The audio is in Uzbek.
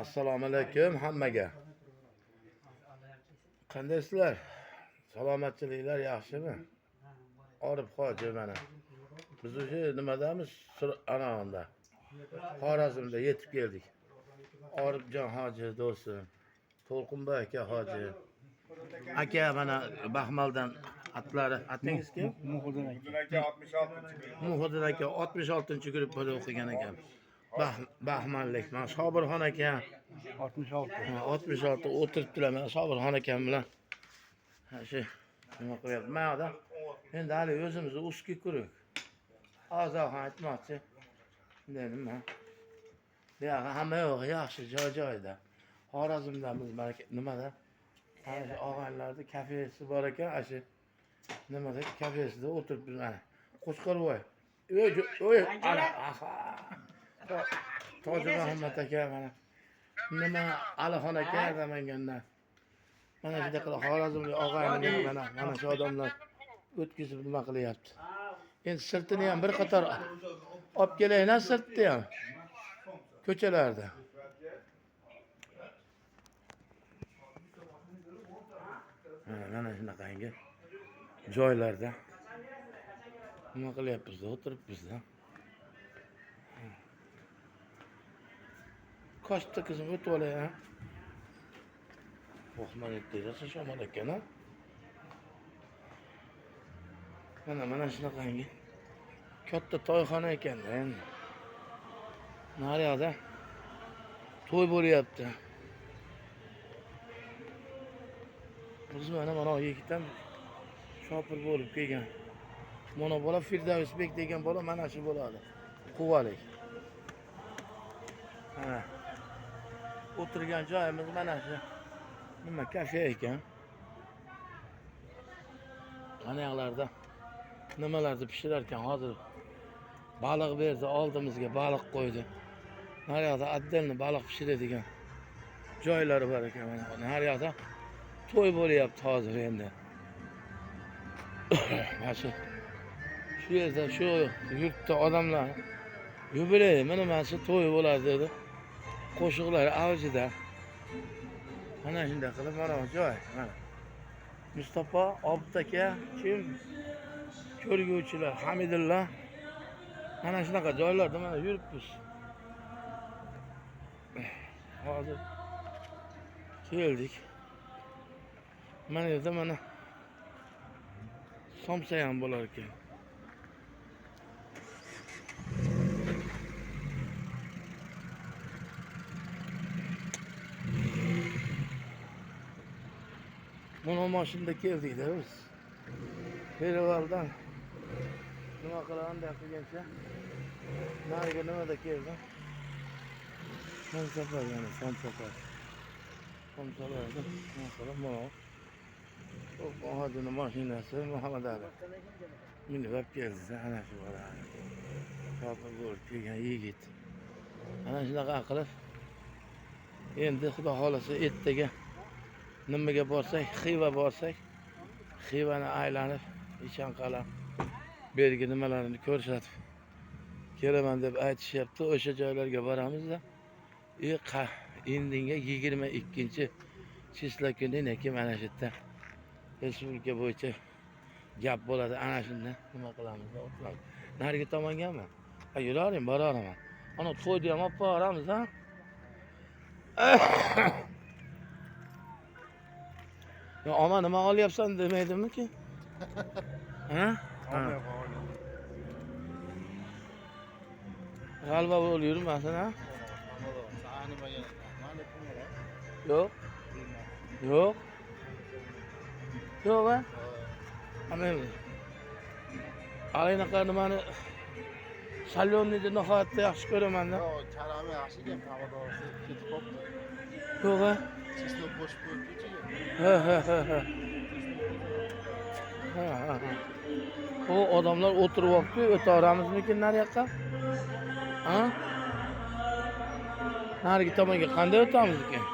Assalomu alaykum hammaga. Qandaysizlar? Salomatchiliklar yaxshimi? Orif hoji mana. Biz o'sha nimadamiz? Anavanda. Xorazmda yetib keldik. Orifjon hoji do'stim, To'lqinboy aka hoji. Aka mana Baxmaldan atlari. Atangiz kim? Muhiddin aka 66-chi. Muhiddin aka 66-guruhda o'qigan ekan. Baxmallik. Mana Sobirxon aka 66. 66 o'tiribdilar. Mana Sobirxon akam bilan shu nima qilyapti? Mana endi hali o'zimizni uski ko'rik. Ozoq aytmoqchi. Dedim men. Buyoqqa hamma yo'q, yaxshi joy-joyda. Xorazmdan biz nimada? Ana shu og'aylarning kafesi bor ekan, shu nimada kafesida o'tiribmiz mana. Qo'chqorvoy. Oy, ana. Toji Muhammad aka mana. Nima Alixon aka Namangandan. Mana shunday qilib Xorazmlik og'aylar mana shu odamlar o'tkazib nima qilyapti. Endi sirtini ham bir qator olib kelaylik, sirtni ham. Ko'chalarda. Mana shunaqangi joylarda nima qilyapmiz? O'tiribmiz-da. Koshta qizim o'tib olay, ha? Rahmat etdingiz, shamol ekan, ha? Mana shunaqangi katta to'yxona ekan-da endi. Naryoqda to'y bo'lyapti. Biz mana yigitdan shopir bo'lib kelgan. Mana bola Firdavsbek degan bola mana shu bo'ladi. Quvalik. Mana o'tirgan joyimiz mana shu. Nima kafe ekan. Mana yoqlarda nimalarni pishirar ekan hozir. Baliq berdi, oldimizga baliq qo'ydi. Naryoqda отдельно baliq pishiradigan joylari bor ekan mana. Naryoqda to'y bo'lyapti hozir endi. Mana shu yerda shu yurtda odamlar yubiley, mana shu to'y bo'ladi dedi. Qo'shiqlar avjida. Mana shunday qilib mana joy. Mana Mustafa Obid aka kim? Ko'rguvchilar Hamidullo. Mana shunaqa joylarda mana yuribmiz. Hozir keldik. Mana yerda mana somsa ham bo'lar ekan. Mana mashinada keldik-da biz. Berivaldan nima qilaman qilgancha nariga nimada keldim. Somsapar yana somsapar. Somsalarda nima qilaman mana. O hozirning mashinasi Muhammad Ali. Minib keldi, ana shu bola. Shopir bo'lib kelgan yigit. Ana shunaqa qilib endi xudo xolasa ertaga nimaga borsak, Xiva borsak, Xivani aylanib, Ichanqal'a bergi nimalarini ko'rsatib kelaman deb aytishyapti. O'sha joylarga boramiz-da. Indinga 22-chisla kuniki mana shu yerda respublika bo'yicha gap bo'ladi. Ana shunda nima qilamiz? Nariga tomongami? Yuravering, boraman. Ana to'yni ham olib boramiz-da. Ya ama nima olyapsan demaydimmi-ki? Ha? G'alba bo'lib yurmasin, ha? Yo'q. Yo'q. Yo'q, ha? Amen. Alinaqa nimani Salyonni deb nihoyatda yaxshi ko'raman-da. Yo'q, kalami yaxshi ekan, havodosi ketib qopti. Yo'q, ha? Chislab qo'shib qo'yibdi-chi. Ha. O odamlar o'tiryapti, o'taramizmikin nariyoqqa? Ha? Narigi tomonga qanday o'tamiz ekan?